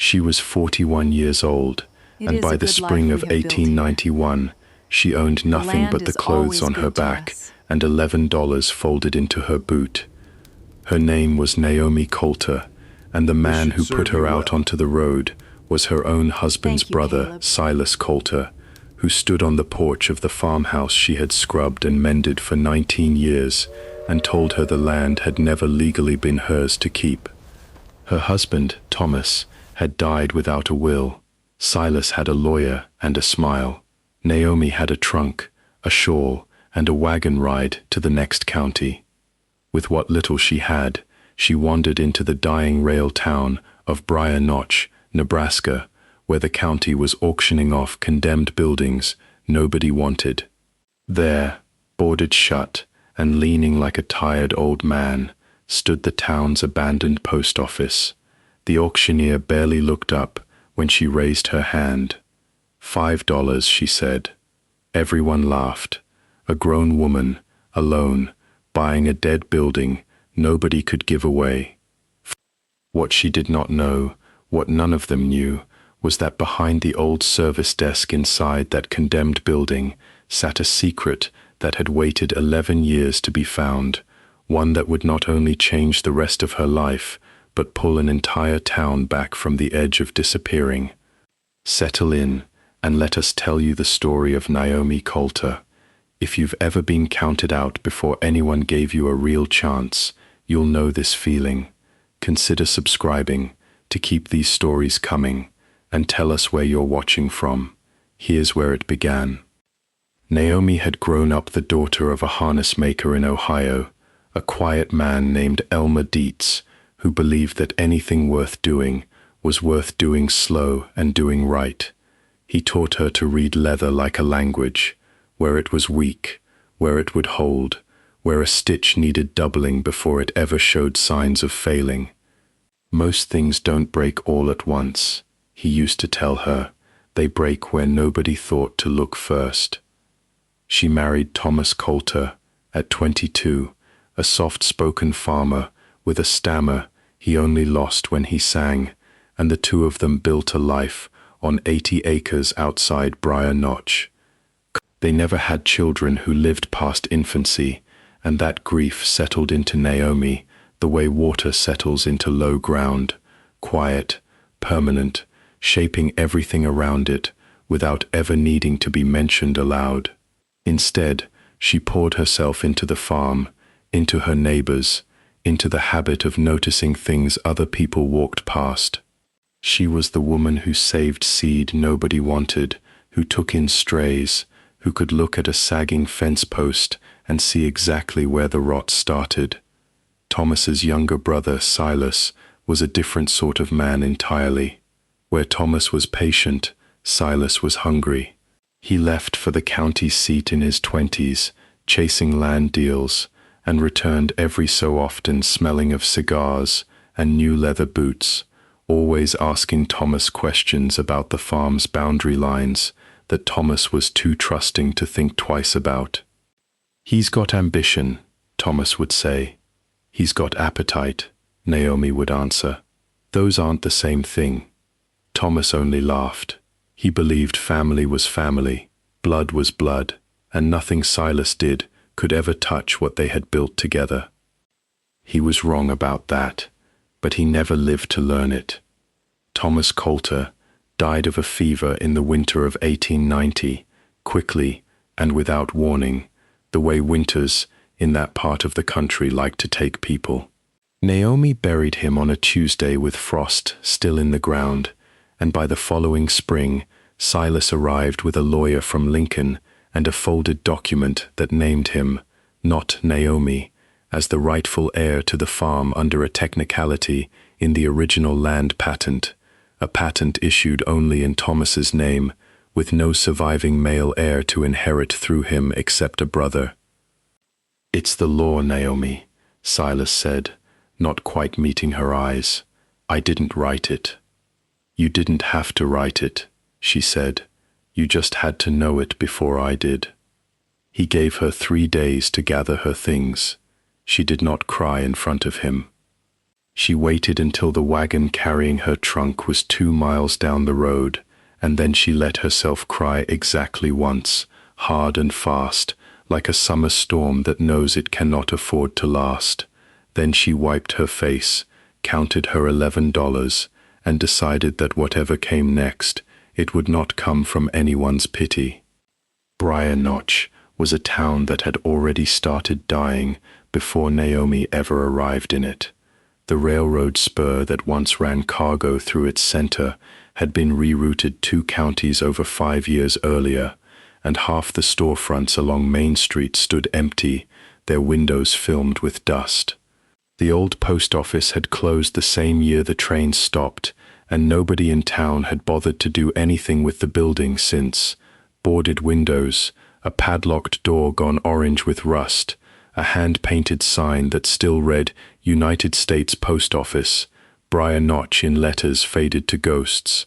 She was 41 years old, and by the spring of 1891, she owned nothing but the clothes on her back and $11 folded into her boot. Her name was Naomi Colter, and the man who put her out onto the road was her own husband's brother, Silas Colter, who stood on the porch of the farmhouse she had scrubbed and mended for 19 years and told her the land had never legally been hers to keep. Her husband, Thomas, had died without a will. Silas had a lawyer and a smile. Naomi had a trunk, a shawl, and a wagon ride to the next county. With what little she had, she wandered into the dying rail town of Briar Notch, Nebraska, where the county was auctioning off condemned buildings nobody wanted. There, boarded shut and leaning like a tired old man, stood the town's abandoned post office. The auctioneer barely looked up when she raised her hand. $5, she said. Everyone laughed. A grown woman, alone, buying a dead building nobody could give away. What she did not know, what none of them knew, was that behind the old service desk inside that condemned building sat a secret that had waited 11 years to be found, one that would not only change the rest of her life, but pull an entire town back from the edge of disappearing. Settle in, and let us tell you the story of Naomi Colter. If you've ever been counted out before anyone gave you a real chance, you'll know this feeling. Consider subscribing to keep these stories coming, and tell us where you're watching from. Here's where it began. Naomi had grown up the daughter of a harness maker in Ohio, a quiet man named Elmer Dietz, who believed that anything worth doing was worth doing slow and doing right. He taught her to read leather like a language, where it was weak, where it would hold, where a stitch needed doubling before it ever showed signs of failing. Most things don't break all at once, he used to tell her. They break where nobody thought to look first. She married Thomas Colter at 22, a soft-spoken farmer with a stammer he only lost when he sang, and the two of them built a life on 80 acres outside Briar Notch. They never had children who lived past infancy, and that grief settled into Naomi the way water settles into low ground, quiet, permanent, shaping everything around it without ever needing to be mentioned aloud. Instead, she poured herself into the farm, into her neighbors, into the habit of noticing things other people walked past. She was the woman who saved seed nobody wanted, who took in strays, who could look at a sagging fence post and see exactly where the rot started. Thomas's younger brother, Silas, was a different sort of man entirely. Where Thomas was patient, Silas was hungry. He left for the county seat in his 20s, chasing land deals, and returned every so often smelling of cigars and new leather boots, always asking Thomas questions about the farm's boundary lines that Thomas was too trusting to think twice about. "He's got ambition," Thomas would say. "He's got appetite," Naomi would answer. "Those aren't the same thing." Thomas only laughed. He believed family was family, blood was blood, and nothing Silas did could ever touch what they had built together. He was wrong about that, but he never lived to learn it. Thomas Colter died of a fever in the winter of 1890, quickly and without warning, the way winters in that part of the country like to take people. Naomi buried him on a Tuesday with frost still in the ground, and by the following spring, Silas arrived with a lawyer from Lincoln and a folded document that named him, not Naomi, as the rightful heir to the farm under a technicality in the original land patent, a patent issued only in Thomas's name, with no surviving male heir to inherit through him except a brother. "It's the law, Naomi," Silas said, not quite meeting her eyes. "I didn't write it." "You didn't have to write it," she said. "You just had to know it before I did." He gave her 3 days to gather her things. She did not cry in front of him. She waited until the wagon carrying her trunk was 2 miles down the road, and then she let herself cry exactly once, hard and fast, like a summer storm that knows it cannot afford to last. Then she wiped her face, counted her $11, and decided that whatever came next, it would not come from anyone's pity. Briar Notch was a town that had already started dying before Naomi ever arrived in it. The railroad spur that once ran cargo through its center had been rerouted 2 counties over 5 years earlier, and half the storefronts along Main Street stood empty, their windows filmed with dust. The old post office had closed the same year the train stopped, and nobody in town had bothered to do anything with the building since. Boarded windows, a padlocked door gone orange with rust, a hand-painted sign that still read United States Post Office, Briar Notch in letters faded to ghosts.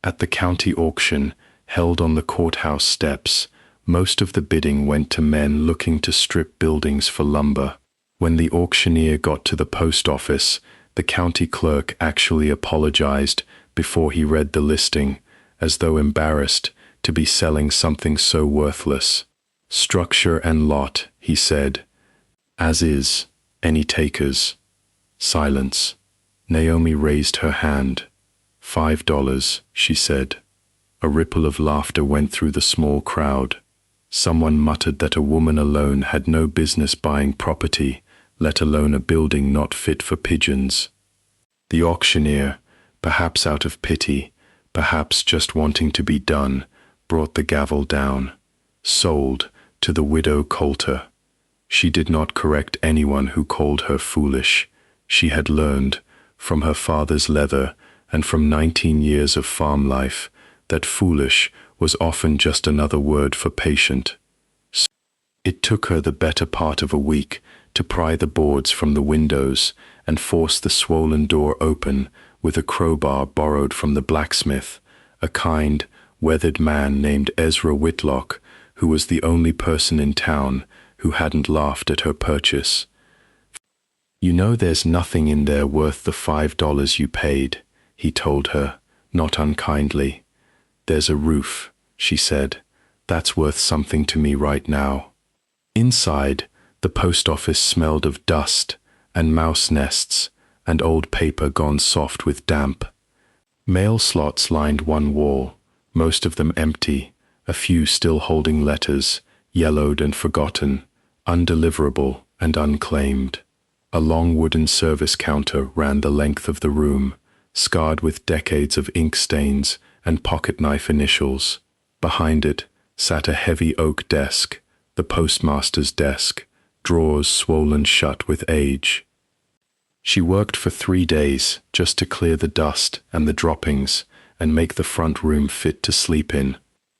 At the county auction, held on the courthouse steps, most of the bidding went to men looking to strip buildings for lumber. When the auctioneer got to the post office, the county clerk actually apologized before he read the listing, as though embarrassed to be selling something so worthless. "Structure and lot," he said. "As is. Any takers?" Silence. Naomi raised her hand. $5, she said. A ripple of laughter went through the small crowd. Someone muttered that a woman alone had no business buying property, let alone a building not fit for pigeons. The auctioneer, perhaps out of pity, perhaps just wanting to be done, brought the gavel down. Sold to the widow Colter. She did not correct anyone who called her foolish. She had learned, from her father's leather and from 19 years of farm life, that foolish was often just another word for patient. It took her the better part of a week to pry the boards from the windows and force the swollen door open with a crowbar borrowed from the blacksmith, a kind, weathered man named Ezra Whitlock, who was the only person in town who hadn't laughed at her purchase. "You know there's nothing in there worth the $5 you paid," he told her, not unkindly. "There's a roof," she said. "That's worth something to me right now." Inside, the post office smelled of dust and mouse nests and old paper gone soft with damp. Mail slots lined one wall, most of them empty, a few still holding letters, yellowed and forgotten, undeliverable and unclaimed. A long wooden service counter ran the length of the room, scarred with decades of ink stains and pocket-knife initials. Behind it sat a heavy oak desk, the postmaster's desk, drawers swollen shut with age. She worked for 3 days just to clear the dust and the droppings and make the front room fit to sleep in.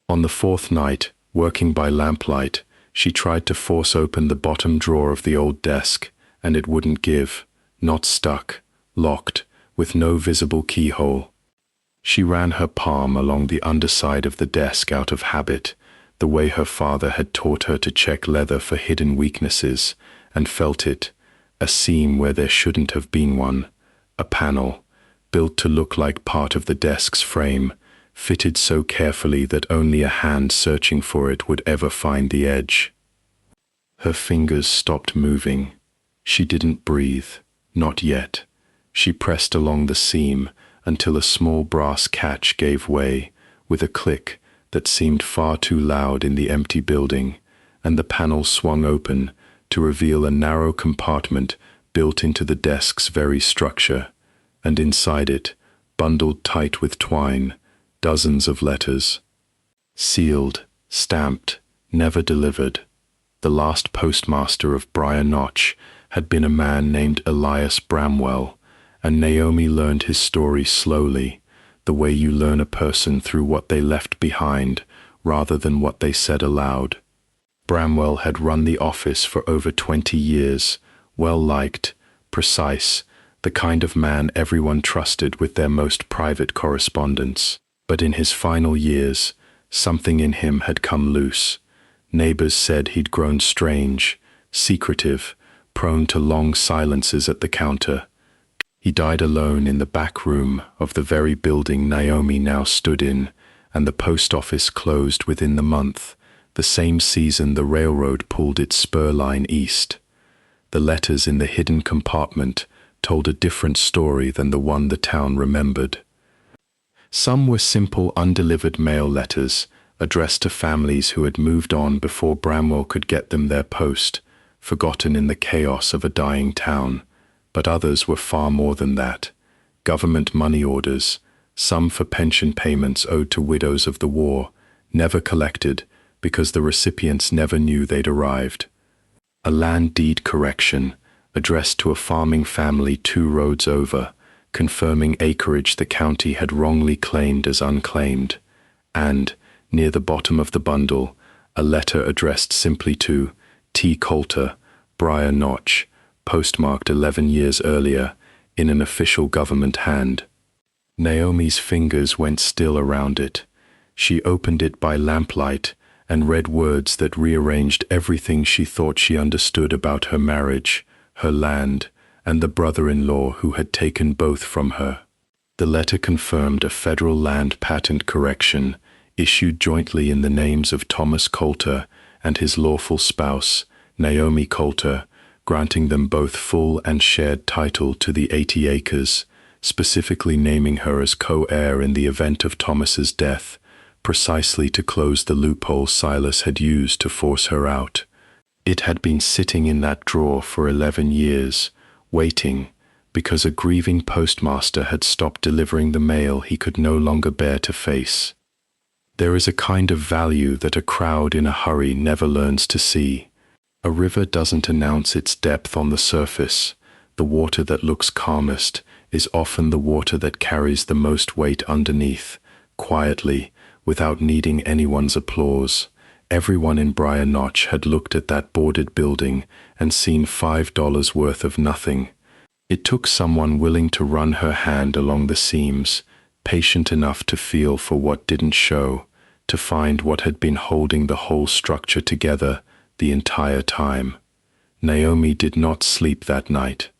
On the 4th night, working by lamplight, she tried to force open the bottom drawer of the old desk, and it wouldn't give, not stuck, locked, with no visible keyhole. She ran her palm along the underside of the desk out of habit, the way her father had taught her to check leather for hidden weaknesses, and felt it, a seam where there shouldn't have been one, a panel, built to look like part of the desk's frame, fitted so carefully that only a hand searching for it would ever find the edge. Her fingers stopped moving. She didn't breathe, not yet. She pressed along the seam until a small brass catch gave way, with a click that seemed far too loud in the empty building, and the panel swung open to reveal a narrow compartment built into the desk's very structure, and inside it, bundled tight with twine, dozens of letters. Sealed, stamped, never delivered. The last postmaster of Briar Notch had been a man named Elias Bramwell, and Naomi learned his story slowly, the way you learn a person through what they left behind rather than what they said aloud. Bramwell had run the office for over 20 years, well-liked, precise, the kind of man everyone trusted with their most private correspondence. But in his final years, something in him had come loose. Neighbors said he'd grown strange, secretive, prone to long silences at the counter. He died alone in the back room of the very building Naomi now stood in, and the post office closed within the month, the same season the railroad pulled its spur line east. The letters in the hidden compartment told a different story than the one the town remembered. Some were simple undelivered mail letters, addressed to families who had moved on before Bramwell could get them their post, forgotten in the chaos of a dying town. But others were far more than that. Government money orders, some for pension payments owed to widows of the war, never collected because the recipients never knew they'd arrived. A land deed correction, addressed to a farming family 2 roads over, confirming acreage the county had wrongly claimed as unclaimed. And, near the bottom of the bundle, a letter addressed simply to T. Colter, Briar Notch, postmarked 11 years earlier, in an official government hand. Naomi's fingers went still around it. She opened it by lamplight and read words that rearranged everything she thought she understood about her marriage, her land, and the brother-in-law who had taken both from her. The letter confirmed a federal land patent correction, issued jointly in the names of Thomas Colter and his lawful spouse, Naomi Colter, granting them both full and shared title to the 80 acres, specifically naming her as co-heir in the event of Thomas's death, precisely to close the loophole Silas had used to force her out. It had been sitting in that drawer for 11 years, waiting, because a grieving postmaster had stopped delivering the mail he could no longer bear to face. There is a kind of value that a crowd in a hurry never learns to see. A river doesn't announce its depth on the surface. The water that looks calmest is often the water that carries the most weight underneath, quietly, without needing anyone's applause. Everyone in Briar Notch had looked at that boarded building and seen $5 worth of nothing. It took someone willing to run her hand along the seams, patient enough to feel for what didn't show, to find what had been holding the whole structure together the entire time. Naomi did not sleep that night.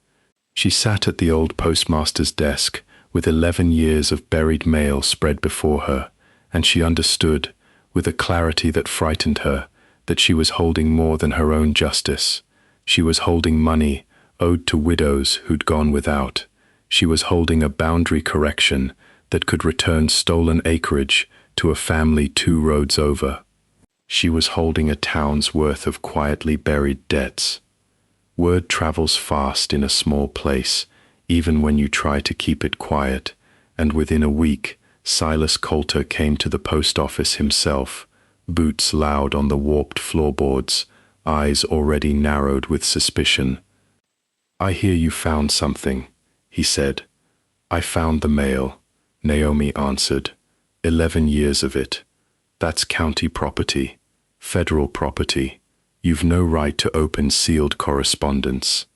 She sat at the old postmaster's desk with 11 years of buried mail spread before her, and she understood, with a clarity that frightened her, that she was holding more than her own justice. She was holding money owed to widows who'd gone without. She was holding a boundary correction that could return stolen acreage to a family 2 roads over. She was holding a town's worth of quietly buried debts. Word travels fast in a small place, even when you try to keep it quiet, and within a week, Silas Colter came to the post office himself, boots loud on the warped floorboards, eyes already narrowed with suspicion. "I hear you found something," he said. "I found the mail," Naomi answered. 11 years of it. That's county property. Federal property. You've no right to open sealed correspondence.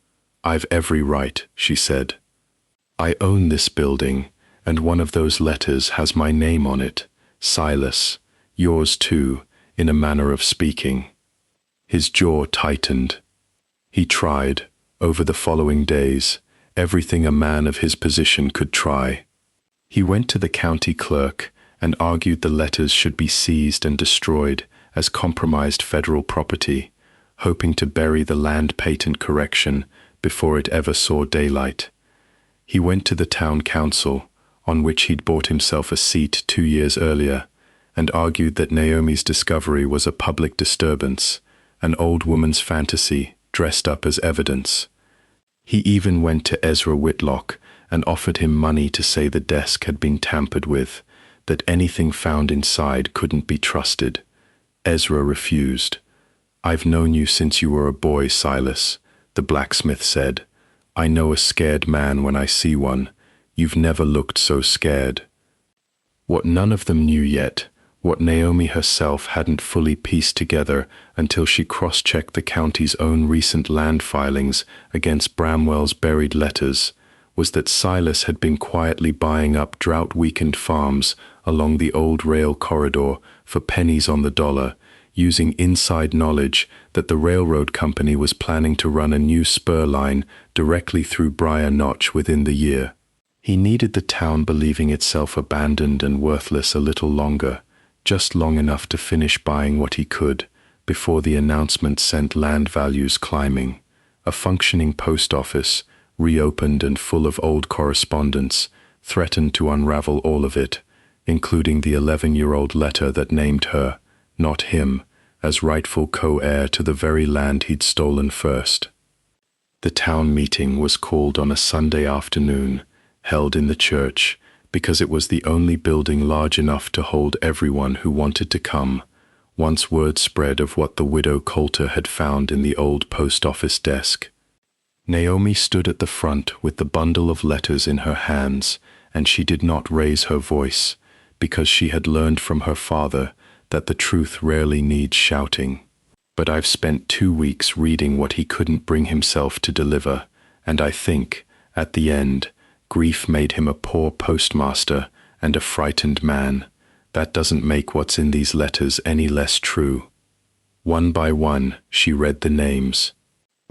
"I've every right," she said. "I own this building, and one of those letters has my name on it, Silas, yours too, in a manner of speaking." His jaw tightened. He tried, over the following days, everything a man of his position could try. He went to the county clerk and argued the letters should be seized and destroyed as compromised federal property, hoping to bury the land patent correction before it ever saw daylight. He went to the town council, on which he'd bought himself a seat 2 years earlier, and argued that Naomi's discovery was a public disturbance, an old woman's fantasy dressed up as evidence. He even went to Ezra Whitlock and offered him money to say the desk had been tampered with, that anything found inside couldn't be trusted. Ezra refused. "I've known you since you were a boy, Silas," the blacksmith said. "I know a scared man when I see one. You've never looked so scared." What none of them knew yet, what Naomi herself hadn't fully pieced together until she cross-checked the county's own recent land filings against Bramwell's buried letters, was that Silas had been quietly buying up drought-weakened farms along the old rail corridor for pennies on the dollar, using inside knowledge that the railroad company was planning to run a new spur line directly through Briar Notch within the year. He needed the town believing itself abandoned and worthless a little longer, just long enough to finish buying what he could, before the announcement sent land values climbing. A functioning post office, reopened and full of old correspondence, threatened to unravel all of it, including the 11-year-old letter that named her, not him, as rightful co-heir to the very land he'd stolen first. The town meeting was called on a Sunday afternoon, held in the church, because it was the only building large enough to hold everyone who wanted to come, once word spread of what the widow Colter had found in the old post office desk. Naomi stood at the front with the bundle of letters in her hands, and she did not raise her voice, because she had learned from her father that the truth rarely needs shouting. But I've spent 2 weeks reading what he couldn't bring himself to deliver, and I think, at the end, grief made him a poor postmaster and a frightened man. That doesn't make what's in these letters any less true. One by one, she read the names.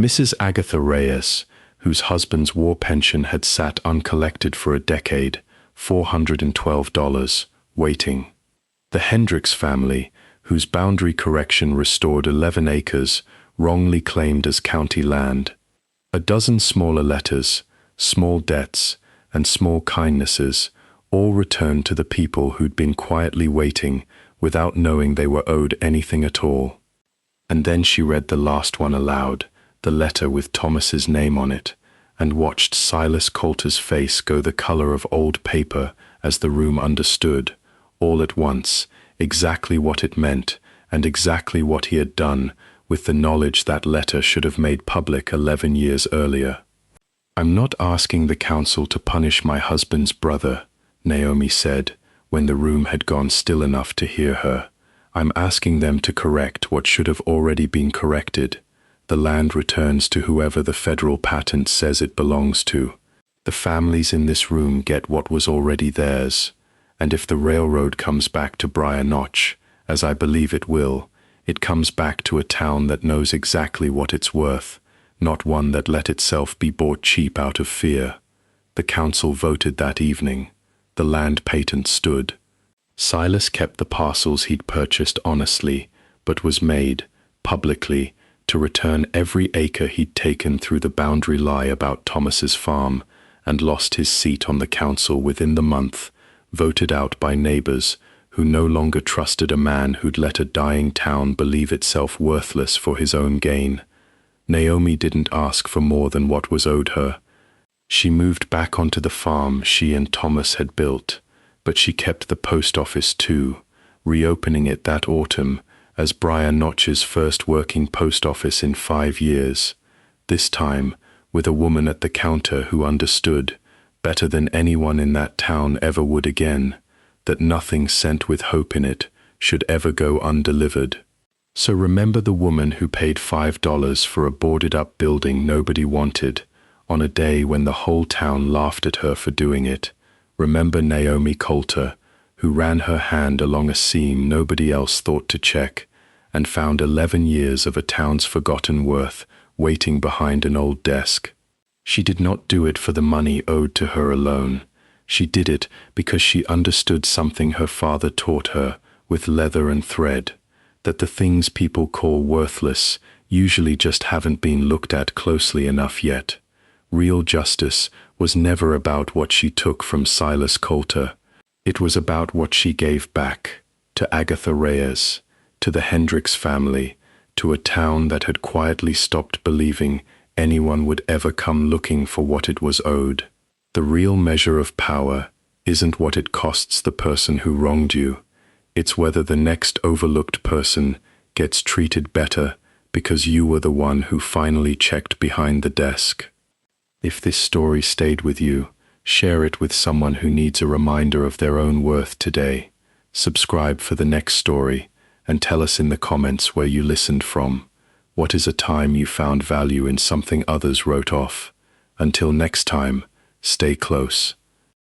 Mrs. Agatha Reyes, whose husband's war pension had sat uncollected for a decade, $412, waiting. The Hendricks family, whose boundary correction restored 11 acres, wrongly claimed as county land. A dozen smaller letters, small debts, and small kindnesses, all returned to the people who'd been quietly waiting without knowing they were owed anything at all. And then she read the last one aloud, the letter with Thomas's name on it, and watched Silas Colter's face go the color of old paper as the room understood, all at once, exactly what it meant and exactly what he had done with the knowledge that letter should have made public 11 years earlier. "I'm not asking the council to punish my husband's brother," Naomi said, when the room had gone still enough to hear her. "I'm asking them to correct what should have already been corrected. The land returns to whoever the federal patent says it belongs to. The families in this room get what was already theirs, and if the railroad comes back to Briar Notch, as I believe it will, it comes back to a town that knows exactly what it's worth, not one that let itself be bought cheap out of fear." The council voted that evening. The land patent stood. Silas kept the parcels he'd purchased honestly, but was made, publicly, to return every acre he'd taken through the boundary lie about Thomas's farm, and lost his seat on the council within the month, voted out by neighbors who no longer trusted a man who'd let a dying town believe itself worthless for his own gain. Naomi didn't ask for more than what was owed her. She moved back onto the farm she and Thomas had built, but she kept the post office too, reopening it that autumn as Briar Notch's first working post office in 5 years, this time with a woman at the counter who understood, better than anyone in that town ever would again, that nothing sent with hope in it should ever go undelivered. So remember the woman who paid $5 for a boarded-up building nobody wanted, on a day when the whole town laughed at her for doing it. Remember Naomi Colter, who ran her hand along a seam nobody else thought to check, and found 11 years of a town's forgotten worth waiting behind an old desk. She did not do it for the money owed to her alone. She did it because she understood something her father taught her with leather and thread, that the things people call worthless usually just haven't been looked at closely enough yet. Real justice was never about what she took from Silas Colter. It was about what she gave back, to Agatha Reyes, to the Hendricks family, to a town that had quietly stopped believing anyone would ever come looking for what it was owed. The real measure of power isn't what it costs the person who wronged you. It's whether the next overlooked person gets treated better because you were the one who finally checked behind the desk. If this story stayed with you, share it with someone who needs a reminder of their own worth today. Subscribe for the next story, and tell us in the comments where you listened from. What is a time you found value in something others wrote off? Until next time, stay close.